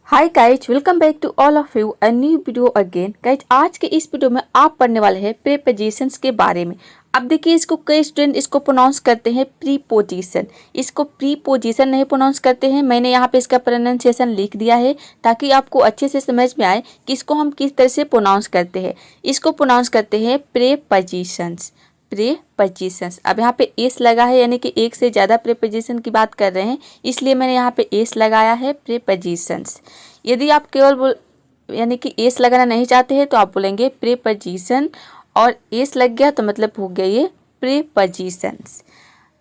Hi guys, welcome back to all of you a new video again. Guys, आज के इस video में आप पढ़ने वाले हैं प्रीपोजिशंस के बारे में। अब देखिए, इसको कई स्टूडेंट इसको प्रोनाउंस करते हैं प्रीपोजिशन, इसको प्रीपोजिशन नहीं प्रोनाउंस करते हैं। मैंने यहाँ पे इसका प्रोनाउंसिएशन लिख दिया है ताकि आपको अच्छे से समझ में आए कि इसको हम किस तरह से प्रोनाउंस करते हैं। इसको प्रोनाउंस करते हैं प्रीपोजिशंस। प्रीपोजिशंस, अब यहाँ पे एस लगा है, यानी कि एक से ज़्यादा प्रीपोजिशन की बात कर रहे हैं, इसलिए मैंने यहाँ पे एस लगाया है प्रीपोजिशंस। यदि आप केवल यानी कि एस लगाना नहीं चाहते हैं तो आप बोलेंगे प्रीपोजिशन, और एस लग गया तो मतलब हो गया ये प्रीपोजिशंस।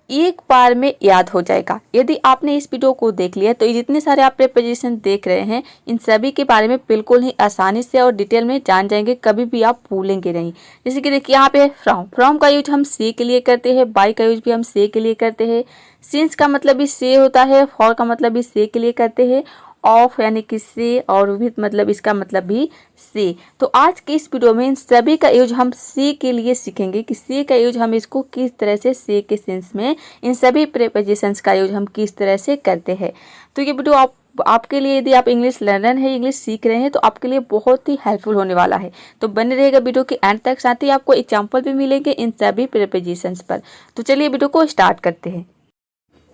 एक बार में याद हो जाएगा। यदि आपने इस वीडियो को देख लिया तो जितने सारे आप प्रीपोजिशन देख रहे हैं, इन सभी के बारे में बिल्कुल ही आसानी से और डिटेल में जान जाएंगे, कभी भी आप भूलेंगे नहीं। जैसे कि देखिए यहाँ पे फ्रॉम का यूज हम से के लिए करते हैं, बाय का यूज भी हम से के लिए करते हैं, सिंस का मतलब भी से होता है, फॉर का मतलब भी से के लिए करते हैं, ऑफ यानी कि से, और विथ मतलब इसका मतलब भी से। तो आज के इस वीडियो में इन सभी का यूज हम से के लिए सीखेंगे कि से का यूज हम इसको किस तरह से के सेंस में इन सभी प्रीपोजिशंस का यूज हम किस तरह से करते हैं। तो ये वीडियो आपके लिए, यदि आप इंग्लिश लर्नर है, इंग्लिश सीख रहे हैं, तो आपके लिए बहुत ही हेल्पफुल होने वाला है। तो बने रहेगा वीडियो के एंड तक, साथ ही आपको एग्जाम्पल भी मिलेंगे इन सभी प्रीपोजिशंस पर। तो चलिए वीडियो को स्टार्ट करते हैं।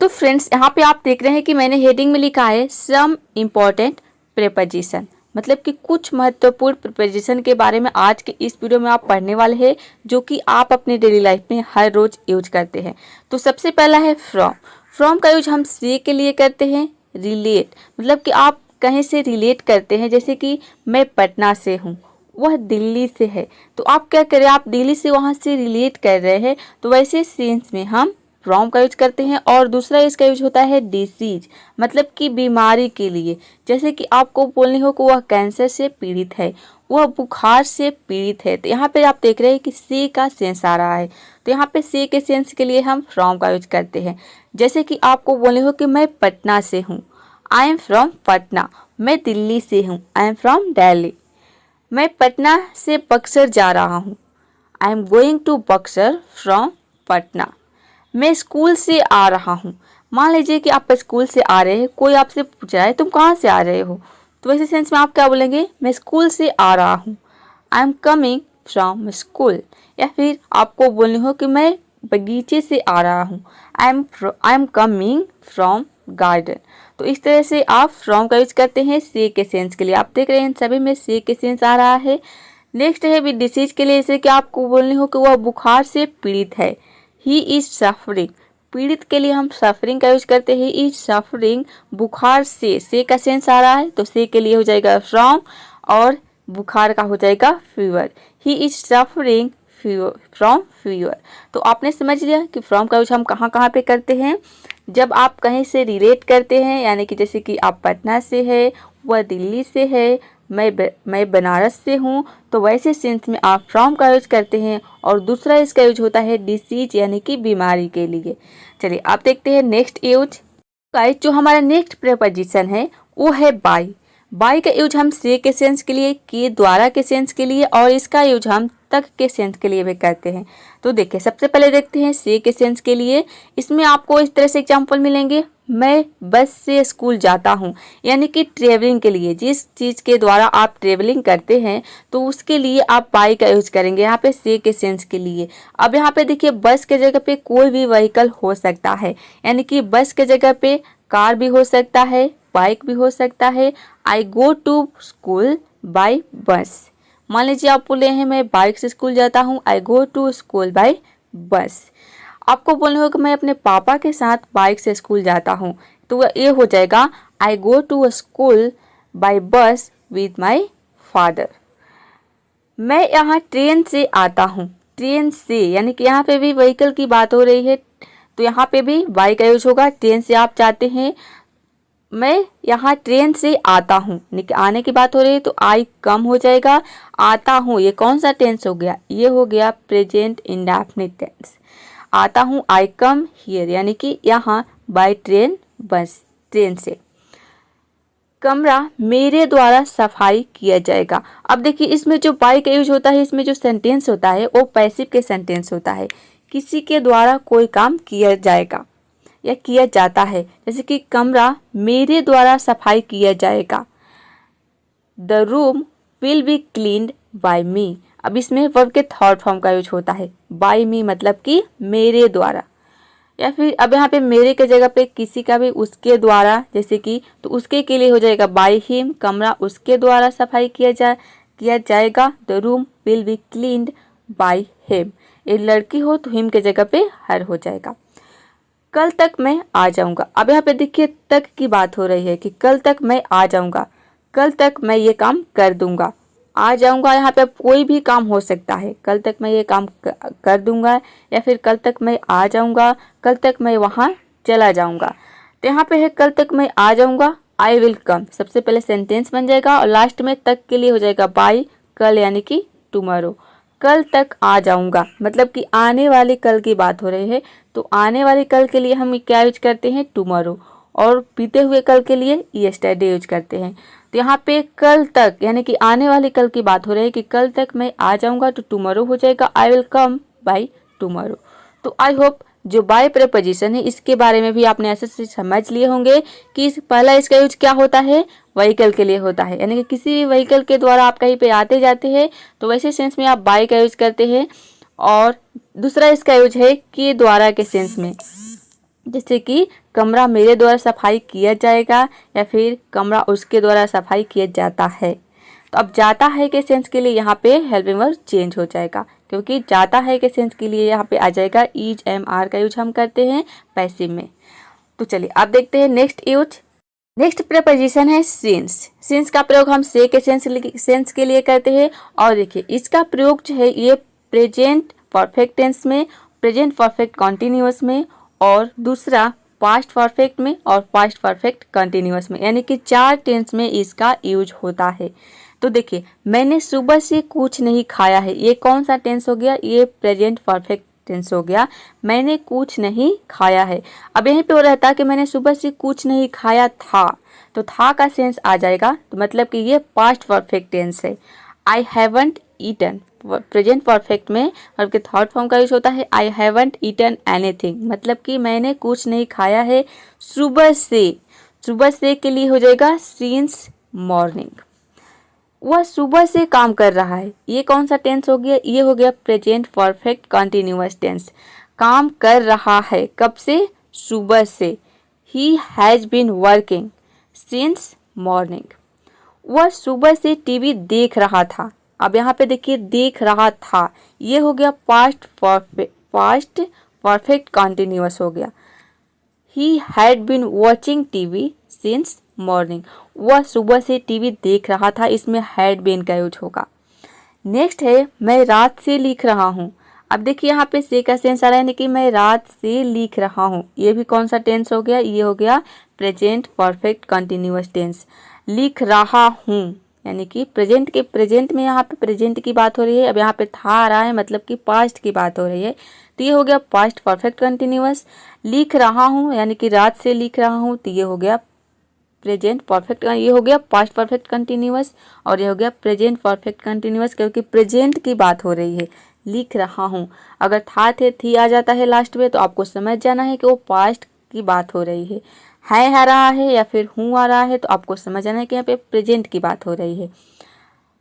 तो फ्रेंड्स, यहाँ पे आप देख रहे हैं कि मैंने हेडिंग में लिखा है सम इम्पॉर्टेंट प्रीपोजिशन, मतलब कि कुछ महत्वपूर्ण प्रीपोजिशन के बारे में आज के इस वीडियो में आप पढ़ने वाले हैं, जो कि आप अपनी डेली लाइफ में हर रोज यूज करते हैं। तो सबसे पहला है फ्रॉम का यूज हम से के लिए करते हैं। रिलेट, मतलब कि आप कहीं से रिलेट करते हैं, जैसे कि मैं पटना से हूँ, वह दिल्ली से है, तो आप क्या करें, आप दिल्ली से वहाँ से रिलेट कर रहे हैं, तो वैसे सेंस में हम फ्रॉम का यूज करते हैं। और दूसरा इसका यूज होता है डिसीज, मतलब कि बीमारी के लिए, जैसे कि आपको बोलनी हो कि वह कैंसर से पीड़ित है, वह बुखार से पीड़ित है, तो यहाँ पे आप देख रहे हैं कि से का सेंस आ रहा है, तो यहाँ पे से के सेंस के लिए हम फ्रॉम का यूज करते हैं। जैसे कि आपको बोलनी हो कि मैं पटना से हूँ, आई एम फ्रॉम पटना। मैं दिल्ली से हूँ, आई एम फ्रॉम दिल्ली। मैं पटना से बक्सर जा रहा हूँ, I am going to Buxar from Patna. मैं स्कूल से आ रहा हूँ, मान लीजिए कि आप स्कूल से आ रहे हैं, कोई आपसे पूछ रहा है तुम कहाँ से आ रहे हो, तो वैसे सेंस में आप क्या बोलेंगे, मैं स्कूल से आ रहा हूँ, I am coming from school. या फिर आपको बोलनी हो कि मैं बगीचे से आ रहा हूँ, I am coming from garden. तो इस तरह से आप फ्रॉम का यूज करते हैं से के सेंस के लिए। आप देख रहे हैं सभी में से के सेंस आ रहा है। नेक्स्ट है विद डिसीज के लिए, जैसे कि आपको बोलनी हो कि वह बुखार से पीड़ित है, ही इज सफरिंग। पीड़ित के लिए हम सफरिंग का यूज करते हैं, इज सफरिंग। बुखार से का सेंस आ रहा है, तो से के लिए हो जाएगा फ्रॉम, और बुखार का हो जाएगा fever. He is suffering from fever. तो आपने समझ लिया कि फ्रॉम का यूज हम कहाँ कहाँ पे करते हैं। जब आप कहीं से रिलेट करते हैं, यानी कि जैसे कि आप पटना से है, वह दिल्ली से है, मैं बनारस से हूँ, तो वैसे सेंस में आप फ्रॉम का यूज करते हैं। और दूसरा इसका यूज होता है डिसीज, यानी कि बीमारी के लिए। चलिए आप देखते हैं नेक्स्ट यूज। गाइस, जो हमारा नेक्स्ट प्रीपोजिशन है वो है बाय। बाय का यूज हम से के सेंस के लिए, के द्वारा के सेंस के लिए, और इसका यूज हम तक के सेंस के लिए भी करते हैं। तो देखिए, सबसे पहले देखते हैं से के सेंस के लिए। इसमें आपको इस तरह से एग्जांपल मिलेंगे, मैं बस से स्कूल जाता हूँ, यानी कि ट्रेवलिंग के लिए, जिस चीज़ के द्वारा आप ट्रेवलिंग करते हैं तो उसके लिए आप बाय का यूज करेंगे यहाँ पे से के सेंस के लिए। अब यहाँ पे देखिए, बस के जगह पे कोई भी व्हीकल हो सकता है, यानी कि बस के जगह पे कार भी हो सकता है, बाइक भी हो सकता है। आई गो टू स्कूल बाय बस। मान लीजिए आप बोले हैं मैं बाइक से स्कूल जाता हूँ, आई गो टू स्कूल बाय बस। आपको बोलना होगा मैं अपने पापा के साथ बाइक से स्कूल जाता हूँ, तो ये हो जाएगा आई गो टू स्कूल बाय बस विद माई फादर। मैं यहाँ ट्रेन से आता हूँ, ट्रेन से, यानी कि यहाँ पे भी व्हीकल की बात हो रही है, तो यहाँ पे भी बाय का यूज होगा। ट्रेन से आप जाते हैं, मैं यहाँ ट्रेन से आता हूँ, यानी कि आने की बात हो रही है, तो आई कम हो जाएगा। आता हूँ, ये कौन सा टेंस हो गया, ये हो गया प्रेजेंट इंडेफिनिट टेंस। आता हूँ, आई कम हियर, यानी कि यहाँ बाय ट्रेन, बस ट्रेन से। कमरा मेरे द्वारा सफाई किया जाएगा। अब देखिए, इसमें जो बाय का यूज होता है, इसमें जो सेंटेंस होता है वो पैसिव के सेंटेंस होता है, किसी के द्वारा कोई काम किया जाएगा या किया जाता है। जैसे कि कमरा मेरे द्वारा सफाई किया जाएगा, the room will be cleaned by me. अब इसमें वर्ब के थर्ड फॉर्म का यूज होता है। बाय मी मतलब कि मेरे द्वारा, या फिर अब यहाँ पे मेरे के जगह पे किसी का भी उसके द्वारा, जैसे कि तो उसके के लिए हो जाएगा बाय हिम, कमरा उसके द्वारा सफाई किया जाएगा। The room will be cleaned by him. ये लड़की हो तो हिम के जगह पे हर हो जाएगा। कल तक मैं आ जाऊंगा। अब यहाँ पे देखिए तक की बात हो रही है कि कल तक मैं आ जाऊंगा, कल तक मैं ये काम कर दूंगा। आ जाऊंगा यहाँ पे अब कोई भी काम हो सकता है। कल तक मैं ये काम कर दूंगा, या फिर कल तक मैं आ जाऊंगा, कल तक मैं वहाँ चला जाऊंगा। तो यहाँ पे है कल तक मैं आ जाऊंगा, आई विल कम। सबसे पहले सेंटेंस बन जाएगा और लास्ट में तक के लिए हो जाएगा बाय कल, यानी कि टुमारो। कल तक आ जाऊंगा मतलब कि आने वाले कल की बात हो रही है, तो आने वाले कल के लिए हम क्या यूज करते हैं, टुमारो। और बीते हुए कल के लिए यस्टरडे यूज करते हैं। तो यहाँ पे कल तक यानी कि आने वाले कल की बात हो रही है कि कल तक मैं आ जाऊंगा, तो टुमारो हो जाएगा I will come by tomorrow. तो आई होप जो बाय प्रीपोजिशन है इसके बारे में भी आपने ऐसे से समझ लिए होंगे कि पहला इसका यूज क्या होता है, व्हीकल के लिए होता है, यानी कि किसी भी व्हीकल के द्वारा आप कहीं पे आते जाते हैं तो वैसे सेंस में आप बाय का यूज करते हैं। और दूसरा इसका यूज है के द्वारा के सेंस में, जैसे कि कमरा मेरे द्वारा सफाई किया जाएगा, या फिर कमरा उसके द्वारा सफाई किया जाता है। तो अब जाता है के सेंस के लिए यहाँ पे हेल्पिंग वर्ब चेंज हो जाएगा, क्योंकि जाता है के सेंस के लिए यहाँ पे आ जाएगा इज एम आर का यूज हम करते हैं पैसिव में। तो चलिए अब देखते हैं नेक्स्ट यूज। नेक्स्ट प्रीपोजिशन है सिंस। सिंस का प्रयोग हम से के सेंस के लिए करते हैं। और देखिए इसका प्रयोग जो है ये प्रेजेंट परफेक्ट टेंस में, प्रेजेंट परफेक्ट कॉन्टिन्यूअस में, और दूसरा पास्ट परफेक्ट में और पास्ट परफेक्ट कंटिन्यूअस में, यानी कि 4 टेंस में इसका यूज होता है। तो देखिए मैंने सुबह से कुछ नहीं खाया है, ये कौन सा टेंस हो गया, ये प्रेजेंट परफेक्ट टेंस हो गया। मैंने कुछ नहीं खाया है। अब यहीं पे हो रहता कि मैंने सुबह से कुछ नहीं खाया था, तो था का सेंस आ जाएगा, तो मतलब कि ये पास्ट परफेक्ट टेंस है। I haven't eaten, present perfect में वर्ब के थर्ड फॉर्म का यूज होता है आई हैवंट ईटन एनीथिंग, मतलब कि मैंने कुछ नहीं खाया है सुबह से। सुबह से के लिए हो जाएगा सिंस मॉर्निंग। वह सुबह से काम कर रहा है, ये कौन सा टेंस हो गया, ये हो गया प्रेजेंट परफेक्ट कंटिन्यूअस टेंस। काम कर रहा है कब से, सुबह से। He has been working since morning. वह सुबह से टीवी देख रहा था। अब यहाँ पे देखिए देख रहा था, ये हो गया पास्ट परफेक्ट कंटिन्यूअस हो गया। He had been watching TV since morning. वह सुबह से टीवी देख रहा था, इसमें हैड बीन का यूज होगा। नेक्स्ट है मैं रात से लिख रहा हूँ। अब देखिए यहाँ पे से का सेंस आ रहा है, यानी कि मैं रात से लिख रहा हूँ। ये भी कौन सा टेंस हो गया, ये हो गया प्रेजेंट परफेक्ट कंटिन्यूअस टेंस। लिख रहा हूँ यानी कि प्रेजेंट में यहाँ पे प्रेजेंट की बात हो रही है। अब यहाँ पे था आ रहा है, मतलब कि पास्ट की बात हो रही है, तो ये हो गया पास्ट परफेक्ट कंटिन्यूअस। लिख रहा हूँ यानी कि रात से लिख रहा हूँ, तो ये हो गया प्रेजेंट परफेक्ट, ये हो गया पास्ट परफेक्ट कंटिन्यूअस, और ये हो गया प्रेजेंट परफेक्ट कंटिन्यूअस, क्योंकि प्रेजेंट की बात हो रही है। लिख रहा हूँ, अगर था थे थी आ जाता है लास्ट में, तो आपको समझ जाना है कि वो पास्ट की बात हो रही है आ रहा है या फिर हूँ आ रहा है, तो आपको समझ आना है कि यहाँ पे प्रेजेंट की बात हो रही है।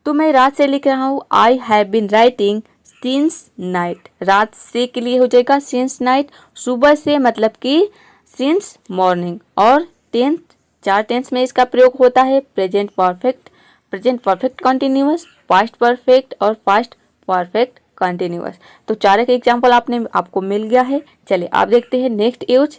तो मैं रात से लिख रहा हूँ, I have been writing since night. रात से के लिए हो जाएगा सिंस नाइट, सुबह से मतलब कि सिंस मॉर्निंग। और टेंथ 4 टेंस में इसका प्रयोग होता है present perfect continuous, past perfect और पास्ट परफेक्ट कंटिन्यूअस। तो 4 एक एग्जाम्पल आपको मिल गया है। चलिए आप देखते हैं नेक्स्ट यूज।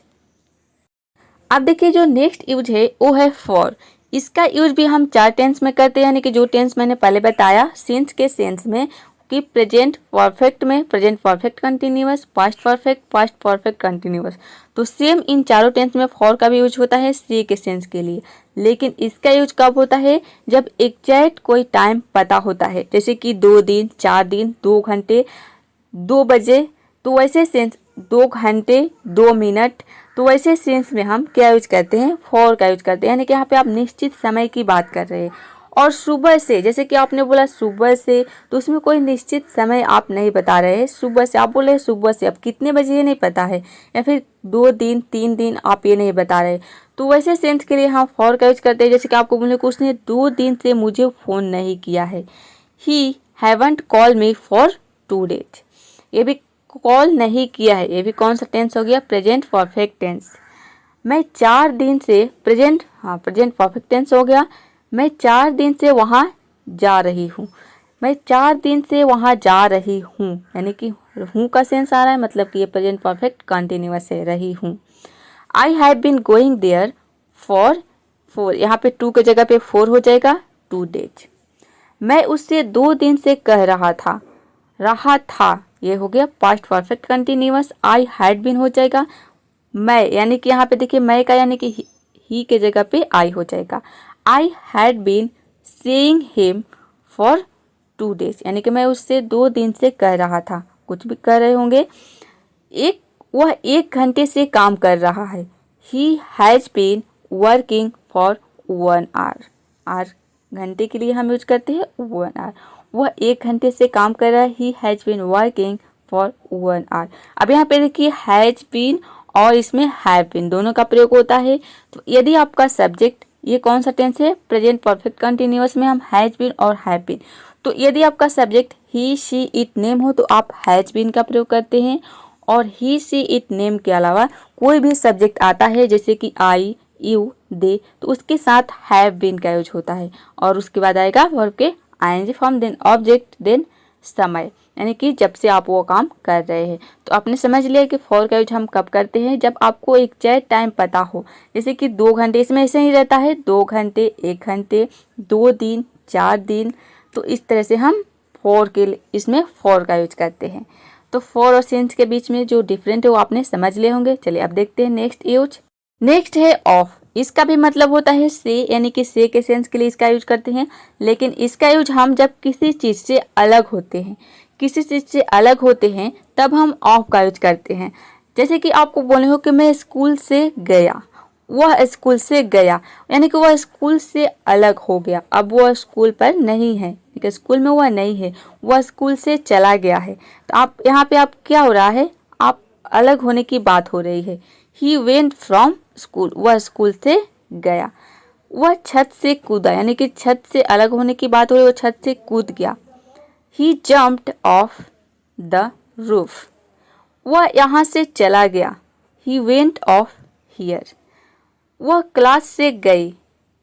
अब देखिए जो नेक्स्ट यूज है वो है फॉर। इसका यूज भी हम 4 टेंस में करते हैं, यानी कि जो टेंस मैंने पहले बताया सिंस के सेंस में कि प्रेजेंट परफेक्ट में present perfect continuous, past perfect continuous. तो सेम इन चारों टेंस में फॉर का भी यूज होता है से के सेंस के लिए, लेकिन इसका यूज कब होता है, जब एग्जैक्ट कोई टाइम पता होता है, जैसे कि 2 दिन, 4 दिन, 2 घंटे, 2 बजे। तो वैसे सेंस 2 घंटे 2 मिनट, तो वैसे सेंस में हम क्या यूज करते हैं, फॉर का यूज करते हैं, यानी कि यहाँ पे आप निश्चित समय की बात कर रहे हैं। और सुबह से, जैसे कि आपने बोला सुबह से, तो उसमें कोई निश्चित समय आप नहीं बता रहे हैं। सुबह से आप बोले सुबह से, अब कितने बजे ये नहीं पता है, या फिर 2 दिन 3 दिन आप ये नहीं बता रहे। तो वैसे सेंस के लिए हम फॉर का यूज करते हैं। जैसे कि आपको बोले कि उसने 2 दिन से मुझे फ़ोन नहीं किया है। He haven't call me for 2 days. ये भी कॉल नहीं किया है, ये भी कौन सा टेंस हो गया, प्रेजेंट परफेक्ट टेंस। मैं 4 दिन से, प्रेजेंट परफेक्ट टेंस हो गया। मैं 4 दिन से वहाँ जा रही हूँ। मैं 4 दिन से वहाँ जा रही हूँ, यानी कि हूँ का सेंस आ रहा है, मतलब कि ये प्रेजेंट परफेक्ट कंटिन्यूअस है, रही हूँ। I have been going there for 4, यहाँ पे 2 की जगह पे 4 हो जाएगा, 2 डेज। मैं उससे 2 दिन से कह रहा था, ये हो गया past perfect continuous. I had been हो जाएगा मैं, यानी कि यहाँ पे देखिए मैं का यानी कि ही के जगह पे आई हो जाएगा। I had been seeing him for 2 days, यानी कि मैं उससे 2 दिन से कह रहा था, कुछ भी कर रहे होंगे। वह 1 घंटे से काम कर रहा है। He has been working for 1 hour. आर घंटे के लिए हम यूज करते हैं 1 आवर। वह 1 घंटे से काम कर रहा है। He has been working for 1 hour. अब यहाँ पे देखिए हैज़ बीन और इसमें हैव बीन दोनों का प्रयोग होता है। तो यदि आपका सब्जेक्ट, ये कौन सा टेंस है, प्रेजेंट परफेक्ट कंटिन्यूअस में हम हैज़ बीन और हैव बीन। तो यदि आपका subject he she it name हो तो आप हैज़ बीन का प्रयोग करते हैं। और ही शी इट नेम के अलावा कोई भी सब्जेक्ट आता है, जैसे कि आई, यू, दे, तो उसके साथ हैव बीन का यूज होता है। और उसके बाद आएगा वर्ब के ING form, then object, then समय, यानी कि जब से आप वो काम कर रहे हैं। तो आपने समझ लिया कि फॉर का यूज हम कब करते हैं, जब आपको एग्जैक्ट टाइम पता हो, जैसे कि 2 घंटे, इसमें ऐसे ही रहता है, 2 घंटे, 1 घंटे, 2 दिन, 4 दिन। तो इस तरह से हम फॉर के इसमें फॉर का यूज करते हैं। तो फॉर और सिंस के बीच में जो डिफरेंट है वो आपने समझ लिए होंगे। चलिए अब देखते हैं नेक्स्ट यूज। नेक्स्ट है ऑफ। इसका भी मतलब होता है से, यानी कि से के सेंस के लिए इसका यूज करते हैं। लेकिन इसका यूज हम जब किसी चीज़ से अलग होते हैं, तब हम ऑफ का यूज करते हैं। जैसे कि आपको बोले हो कि मैं स्कूल से गया, वह स्कूल से गया, यानी कि वह स्कूल से अलग हो गया। अब वह स्कूल पर नहीं है, ठीक है, स्कूल में वह नहीं है, वह स्कूल से चला गया है। तो आप यहाँ पे आप क्या हो रहा है, आप अलग होने की बात हो रही है। ही वेंट फ्रॉम स्कूल, वह स्कूल से गया। वह छत से कूदा, यानी कि छत से अलग होने की बात हो रही है, वह छत से कूद गया। ही जम्प्ड ऑफ द रूफ, वह यहाँ से चला गया। ही वेंट ऑफ हियर, वह क्लास से गई।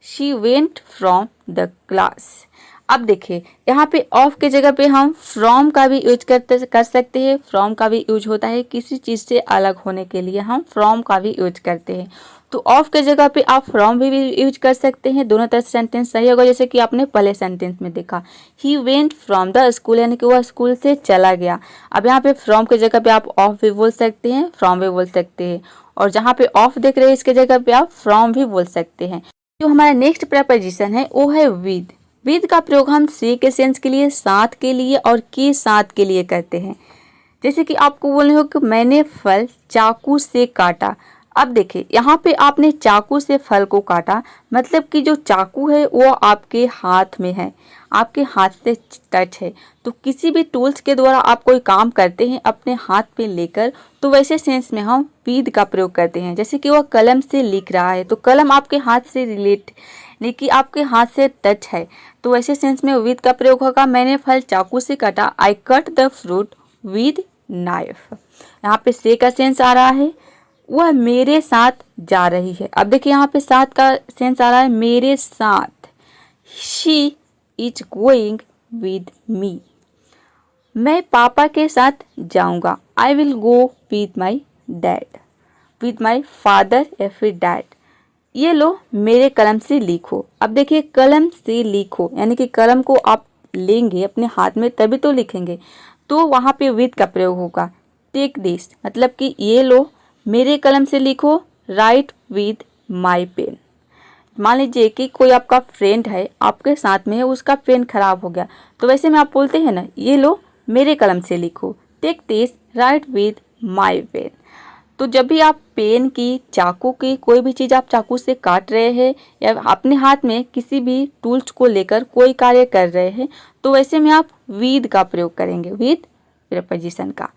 She went from the class. अब देखिए यहाँ पे ऑफ के जगह पे हम फ्रॉम का भी यूज कर सकते हैं। फ्रॉम का भी यूज होता है किसी चीज़ से अलग होने के लिए, हम फ्रॉम का भी यूज करते हैं। तो ऑफ के जगह पे आप फ्रॉम भी यूज कर सकते हैं, दोनों तरह से सेंटेंस सही होगा। जैसे कि आपने पहले सेंटेंस में देखा, he went from the school, यानी कि वह स्कूल से चला गया। अब यहाँ पे फ्रॉम के जगह पे आप ऑफ भी बोल सकते हैं, फ्रॉम भी बोल सकते हैं। और जहाँ पे ऑफ देख रहे हैं इसके जगह पे आप फ्रॉम भी बोल सकते हैं। जो हमारा नेक्स्ट प्रपोजिशन है वो है विद। विद का प्रयोग हम से के सेंस के लिए, साथ के लिए और के साथ के लिए करते हैं। जैसे कि आपको बोले हो कि मैंने फल चाकू से काटा। अब देखिए यहाँ पे आपने चाकू से फल को काटा, मतलब कि जो चाकू है वो आपके हाथ में है, आपके हाथ से टच है। तो किसी भी टूल्स के द्वारा आप कोई काम करते हैं अपने हाथ पे लेकर, तो वैसे सेंस में हम विद का प्रयोग करते हैं। जैसे कि वह कलम से लिख रहा है, तो कलम आपके हाथ से रिलेट, यानी कि आपके हाथ से टच है, तो वैसे सेंस में विद का प्रयोग होगा। मैंने फल चाकू से काटा, I cut the fruit with knife. यहाँ पे से का सेंस आ रहा है, वह मेरे साथ जा रही है। अब देखिए यहाँ पे साथ का सेंस आ रहा है मेरे साथ। She is going with me, मैं पापा के साथ जाऊंगा। I will go with my dad, with my father या फिर डैड। ये लो मेरे कलम से लिखो। अब देखिए कलम से लिखो, यानी कि कलम को आप लेंगे अपने हाथ में तभी तो लिखेंगे, तो वहाँ पे विद का प्रयोग होगा। टेक दिस, मतलब कि ये लो मेरे कलम से लिखो। राइट विद माई पेन, मान लीजिए कि कोई आपका फ्रेंड है, आपके साथ में है, उसका पेन खराब हो गया, तो वैसे में आप बोलते हैं ना, ये लो मेरे कलम से लिखो। Take this write with my pen. तो जब भी आप पेन की, चाकू की, कोई भी चीज़ आप चाकू से काट रहे हैं या अपने हाथ में किसी भी टूल्स को लेकर कोई कार्य कर रहे हैं, तो वैसे में आप विद का प्रयोग करेंगे, विद प्रीपोजिशन का।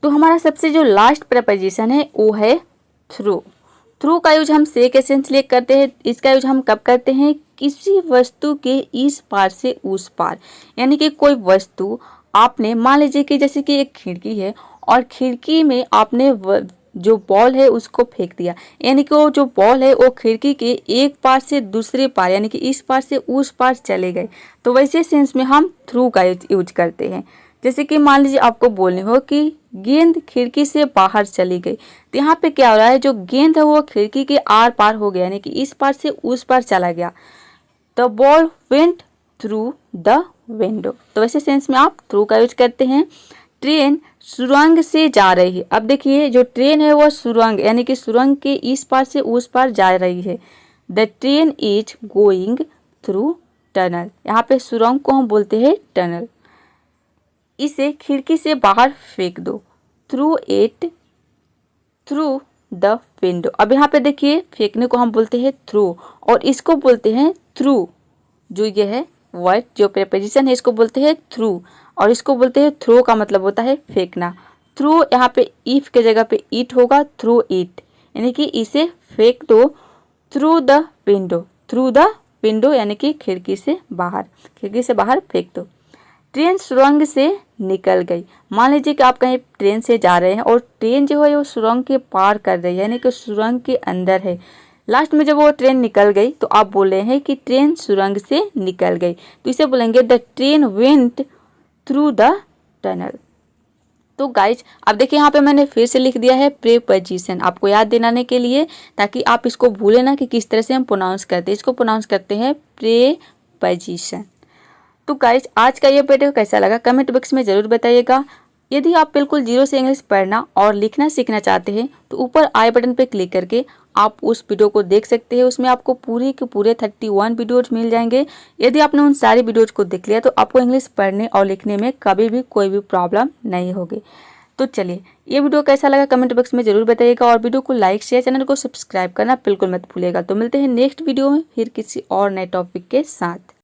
तो हमारा सबसे जो लास्ट प्रीपोजिशन है वो है थ्रू। थ्रू का यूज हम से के सेंस लिए करते हैं। इसका यूज हम कब करते हैं? किसी वस्तु के इस पार से उस पार, यानी कि कोई वस्तु आपने, मान लीजिए कि जैसे कि एक खिड़की है और खिड़की में आपने जो बॉल है उसको फेंक दिया, यानी कि वो जो बॉल है वो खिड़की के एक पार से दूसरे पार, यानी कि इस पार से उस पार चले गए, तो वैसे सेंस में हम थ्रू का यूज करते हैं। जैसे कि मान लीजिए आपको बोलने हो कि गेंद खिड़की से बाहर चली गई, तो यहाँ पे क्या हो रहा है, जो गेंद है वो खिड़की के आर पार हो गया, यानी कि इस पार से उस पार चला गया। The ball went through the window, तो वैसे सेंस में आप थ्रू का यूज करते हैं। ट्रेन सुरंग से जा रही है। अब देखिए जो ट्रेन है वो सुरंग, यानी कि सुरंग के इस पार से उस पार जा रही है। The train is going through tunnel, यहाँ पे सुरंग को हम बोलते हैं टनल। इसे खिड़की से बाहर फेंक दो, through it through the window. अब यहाँ पे देखिए फेंकने को हम बोलते हैं थ्रू और इसको बोलते हैं थ्रू। जो ये है वर्ड, जो प्रीपोजिशन है, इसको बोलते हैं थ्रू और इसको बोलते हैं थ्रो का मतलब होता है फेंकना। थ्रू यहाँ पे इफ के जगह पे इट होगा, थ्रू इट, यानी कि इसे फेंक दो through the window. Through the window यानी कि खिड़की से बाहर, खिड़की से बाहर फेंक दो। ट्रेन सुरंग से निकल गई। मान लीजिए कि आप कहीं ट्रेन से जा रहे हैं और ट्रेन जो है वो सुरंग के पार कर रही है, यानी कि सुरंग के अंदर है। लास्ट में जब वो ट्रेन निकल गई तो आप बोल रहे हैं कि ट्रेन सुरंग से निकल गई, तो इसे बोलेंगे the train went through the tunnel. तो गाइज अब देखिए यहाँ पे मैंने फिर से लिख दिया है प्रीपोजिशन, आपको याद दिलाने के लिए, ताकि आप इसको भूले ना कि किस तरह से हम प्रोनाउंस करते हैं। इसको प्रोनाउंस करते हैं प्रीपोजिशन। तो गाइज आज का ये वीडियो कैसा लगा कमेंट बॉक्स में ज़रूर बताइएगा। यदि आप बिल्कुल जीरो से इंग्लिश पढ़ना और लिखना सीखना चाहते हैं तो ऊपर आई बटन पर क्लिक करके आप उस वीडियो को देख सकते हैं। उसमें आपको पूरे के पूरे 31 वीडियोज मिल जाएंगे। यदि आपने उन सारे वीडियोज को देख लिया तो आपको इंग्लिश पढ़ने और लिखने में कभी भी कोई भी प्रॉब्लम नहीं होगी। तो चलिए, ये वीडियो कैसा लगा कमेंट बॉक्स में ज़रूर बताइएगा और वीडियो को लाइक शेयर, चैनल को सब्सक्राइब करना बिल्कुल मत भूलिएगा। तो मिलते हैं नेक्स्ट वीडियो में फिर किसी और नए टॉपिक के साथ।